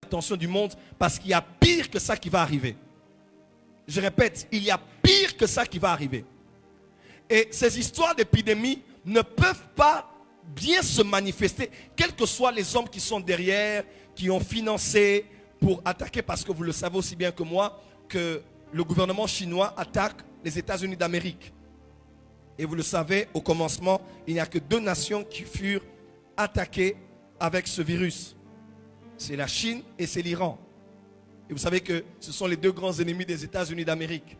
l'attention du monde parce qu'il y a pire que ça qui va arriver. Je répète, il y a pire que ça qui va arriver. Et ces histoires d'épidémie ne peuvent pas bien se manifester, quels que soient les hommes qui sont derrière, qui ont financé pour attaquer, parce que vous le savez aussi bien que moi, que le gouvernement chinois attaque les États-Unis d'Amérique. Et vous le savez, au commencement, il n'y a que 2 nations qui furent attaquées avec ce virus. C'est la Chine et c'est l'Iran. Et vous savez que ce sont les 2 grands ennemis des États-Unis d'Amérique.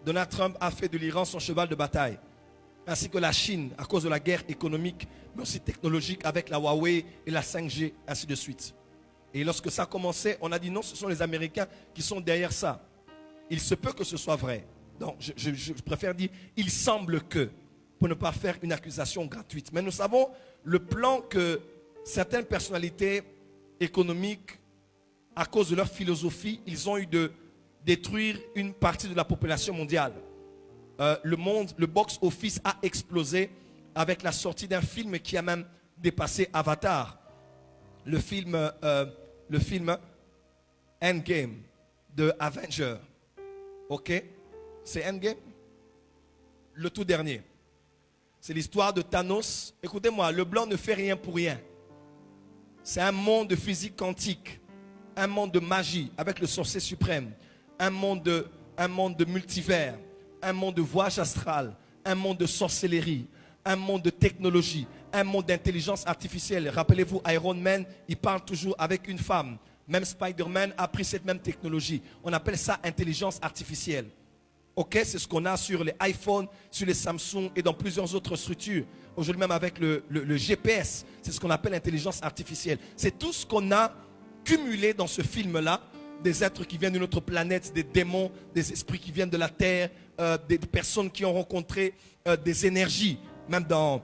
Donald Trump a fait de l'Iran son cheval de bataille. Ainsi que la Chine, à cause de la guerre économique, mais aussi technologique avec la Huawei et la 5G, ainsi de suite. Et lorsque ça a commencé, on a dit non, ce sont les Américains qui sont derrière ça. Il se peut que ce soit vrai. Donc, je préfère dire, il semble que, pour ne pas faire une accusation gratuite. Mais nous savons le plan que certaines personnalités économiques, à cause de leur philosophie, ils ont eu de détruire une partie de la population mondiale. Le box-office a explosé avec la sortie d'un film qui a même dépassé Avatar. Le film Endgame de Avengers. Ok? C'est Endgame? Le tout dernier. C'est l'histoire de Thanos. Écoutez-moi, le blanc ne fait rien pour rien. C'est un monde de physique quantique. Un monde de magie avec le sorcier suprême. Un monde de multivers. Un monde de voyage astral. Un monde de sorcellerie. Un monde de technologie. Un monde d'intelligence artificielle. Rappelez-vous, Iron Man, il parle toujours avec une femme. Même Spider-Man a pris cette même technologie. On appelle ça intelligence artificielle. Ok, c'est ce qu'on a sur les iPhones, sur les Samsung et dans plusieurs autres structures. Aujourd'hui même avec le GPS, c'est ce qu'on appelle l'intelligence artificielle. C'est tout ce qu'on a cumulé dans ce film-là. Des êtres qui viennent d'une autre planète, des démons, des esprits qui viennent de la terre, des personnes qui ont rencontré des énergies. Même dans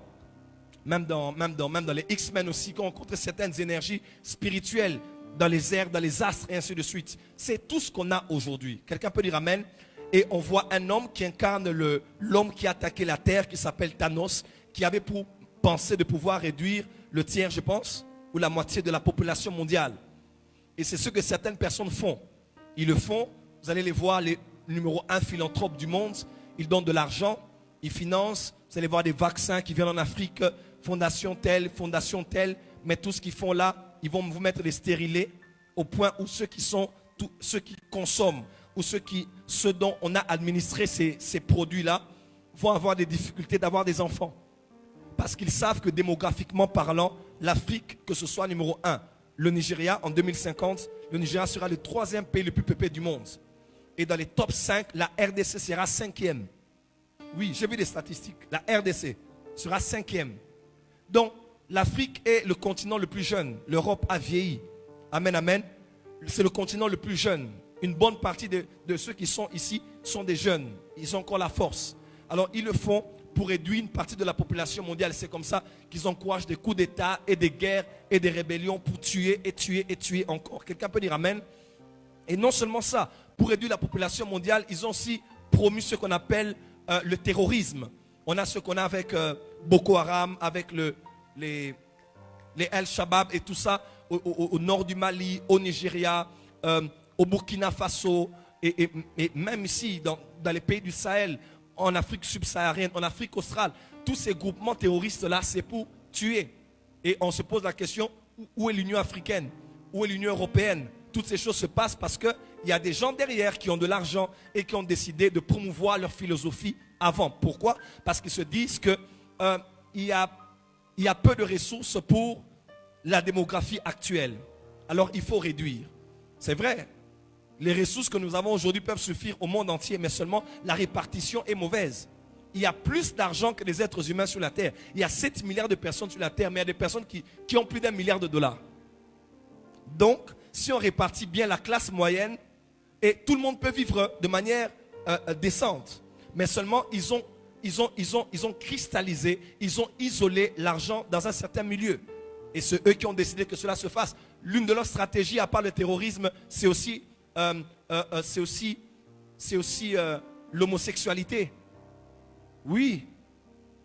les X-Men aussi, qui ont rencontré certaines énergies spirituelles dans les airs, dans les astres et ainsi de suite. C'est tout ce qu'on a aujourd'hui. Quelqu'un peut dire Amen? Et on voit un homme qui incarne l'homme qui a attaqué la terre, qui s'appelle Thanos, qui avait pour penser de pouvoir réduire le tiers, je pense, ou la moitié de la population mondiale. Et c'est ce que certaines personnes font. Ils le font, vous allez les voir, les numéro 1 philanthropes du monde. Ils donnent de l'argent, ils financent. Vous allez voir des vaccins qui viennent en Afrique, fondation telle, mais tout ce qu'ils font là, ils vont vous mettre les stérilés au point où ceux qui consomment ou ceux dont on a administré ces produits-là vont avoir des difficultés d'avoir des enfants. Parce qu'ils savent que démographiquement parlant, l'Afrique, que ce soit numéro 1, le Nigeria, en 2050, le Nigeria sera le 3e pays le plus peuplé du monde. Et dans les top 5, la RDC sera 5e. Oui, j'ai vu des statistiques. La RDC sera 5e. Donc, l'Afrique est le continent le plus jeune. L'Europe a vieilli. Amen, amen. C'est le continent le plus jeune. Une bonne partie de ceux qui sont ici sont des jeunes. Ils ont encore la force. Alors, ils le font pour réduire une partie de la population mondiale. C'est comme ça qu'ils encouragent des coups d'État et des guerres et des rébellions pour tuer et tuer et tuer encore. Quelqu'un peut dire Amen? Et non seulement ça, pour réduire la population mondiale, ils ont aussi promu ce qu'on appelle le terrorisme. On a ce qu'on a avec Boko Haram, avec les El-Shabaab et tout ça, au nord du Mali, au Nigeria, au Burkina Faso, et même ici, dans les pays du Sahel, en Afrique subsaharienne, en Afrique australe. Tous ces groupements terroristes-là, c'est pour tuer. Et on se pose la question, où est l'Union africaine? Où est l'Union européenne? Toutes ces choses se passent parce qu'il y a des gens derrière qui ont de l'argent et qui ont décidé de promouvoir leur philosophie avant. Pourquoi? Parce qu'ils se disent qu'il y a peu de ressources pour la démographie actuelle. Alors il faut réduire. C'est vrai. Les ressources que nous avons aujourd'hui peuvent suffire au monde entier, mais seulement la répartition est mauvaise. Il y a plus d'argent que des êtres humains sur la terre. Il y a 7 milliards de personnes sur la terre, mais il y a des personnes qui ont plus d'1 milliard de dollars. Donc, si on répartit bien la classe moyenne, et tout le monde peut vivre de manière décente, mais seulement ils ont cristallisé, ils ont isolé l'argent dans un certain milieu. Et c'est eux qui ont décidé que cela se fasse. L'une de leurs stratégies, à part le terrorisme, c'est aussi l'homosexualité. Oui,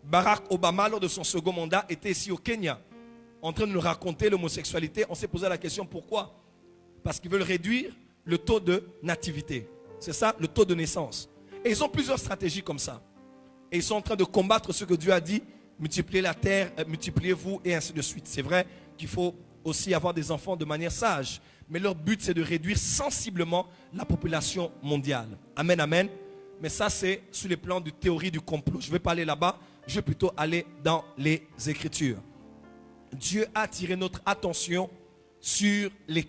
Barack Obama, lors de son second mandat, était ici au Kenya, en train de nous raconter l'homosexualité. On s'est posé la question pourquoi? Parce qu'ils veulent réduire le taux de nativité. C'est ça, le taux de naissance. Et ils ont plusieurs stratégies comme ça. Et ils sont en train de combattre ce que Dieu a dit, multipliez la terre, multipliez-vous et ainsi de suite. C'est vrai qu'il faut aussi avoir des enfants de manière sage. Mais leur but, c'est de réduire sensiblement la population mondiale. Amen, amen. Mais ça, c'est sur les plans de théorie du complot. Je ne vais pas aller là-bas, je vais plutôt aller dans les Écritures. Dieu a attiré notre attention sur les